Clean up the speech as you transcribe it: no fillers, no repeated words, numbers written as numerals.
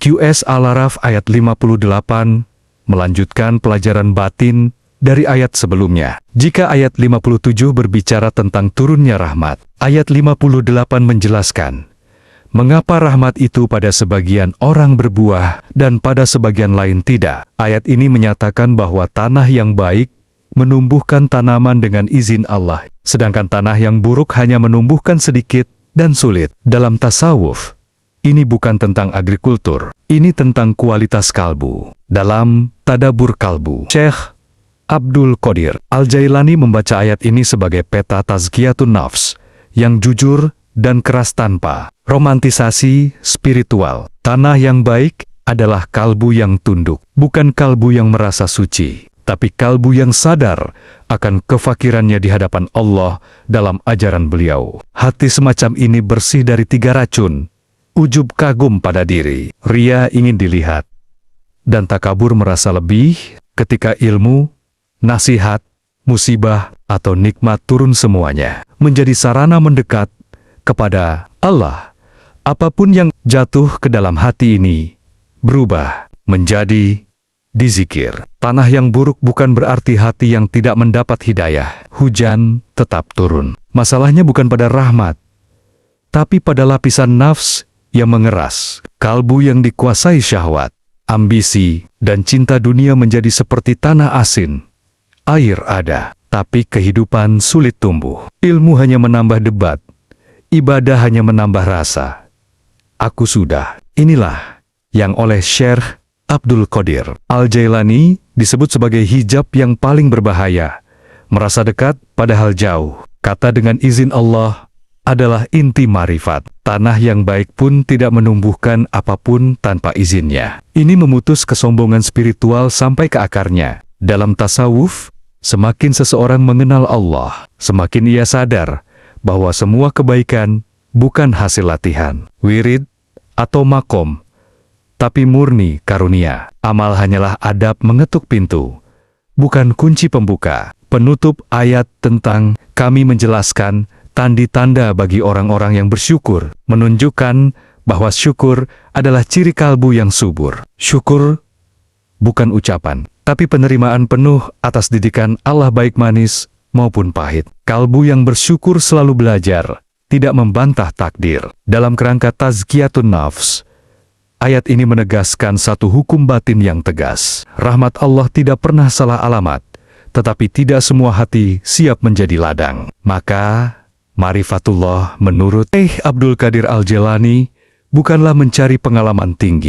QS Al-Araf ayat 58 melanjutkan pelajaran batin dari ayat sebelumnya. Jika ayat 57 berbicara tentang turunnya rahmat, ayat 58 menjelaskan mengapa rahmat itu pada sebagian orang berbuah dan pada sebagian lain tidak. Ayat ini menyatakan bahwa tanah yang baik menumbuhkan tanaman dengan izin Allah, sedangkan tanah yang buruk hanya menumbuhkan sedikit dan sulit. Dalam tasawuf, ini bukan tentang agrikultur, ini tentang kualitas kalbu. Dalam Tadabbur Kalbu, Syekh Abdul Qadir Al-Jailani membaca ayat ini sebagai peta tazkiyatun nafs yang jujur dan keras tanpa romantisasi spiritual. Tanah yang baik adalah kalbu yang tunduk, bukan kalbu yang merasa suci, tapi kalbu yang sadar akan kefakirannya di hadapan Allah dalam ajaran beliau. Hati semacam ini bersih dari 3 racun: ujub kagum pada diri, ria ingin dilihat, dan takabur merasa lebih ketika ilmu, nasihat, musibah, atau nikmat turun semuanya menjadi sarana mendekat kepada Allah. Apapun yang jatuh ke dalam hati ini berubah menjadi dizikir. Tanah yang buruk bukan berarti hati yang tidak mendapat hidayah. Hujan tetap turun. Masalahnya bukan pada rahmat, tapi pada lapisan nafs yang mengeras. Kalbu yang dikuasai syahwat, ambisi, dan cinta dunia menjadi seperti tanah asin. Air ada, tapi kehidupan sulit tumbuh. Ilmu hanya menambah debat, ibadah hanya menambah rasa. Aku sudah. Inilah yang oleh Syekh Abdul Qadir Al-Jailani disebut sebagai hijab yang paling berbahaya. Merasa dekat padahal jauh. Kata dengan izin Allah adalah inti marifat. Tanah yang baik pun tidak menumbuhkan apapun tanpa izinnya. Ini memutus kesombongan spiritual sampai ke akarnya. Dalam tasawuf, semakin seseorang mengenal Allah, semakin ia sadar bahwa semua kebaikan bukan hasil latihan, wirid, atau makom, tapi murni karunia. Amal hanyalah adab mengetuk pintu, bukan kunci pembuka. Penutup ayat tentang kami menjelaskan tanda-tanda bagi orang-orang yang bersyukur, menunjukkan bahwa syukur adalah ciri kalbu yang subur. Syukur bukan ucapan, tapi penerimaan penuh atas didikan Allah baik manis maupun pahit. Kalbu yang bersyukur selalu belajar, tidak membantah takdir. Dalam kerangka tazkiyatun nafs, ayat ini menegaskan satu hukum batin yang tegas. Rahmat Allah tidak pernah salah alamat, tetapi tidak semua hati siap menjadi ladang. Maka, marifatullah menurut Syekh Abdul Qadir Al-Jailani bukanlah mencari pengalaman tinggi,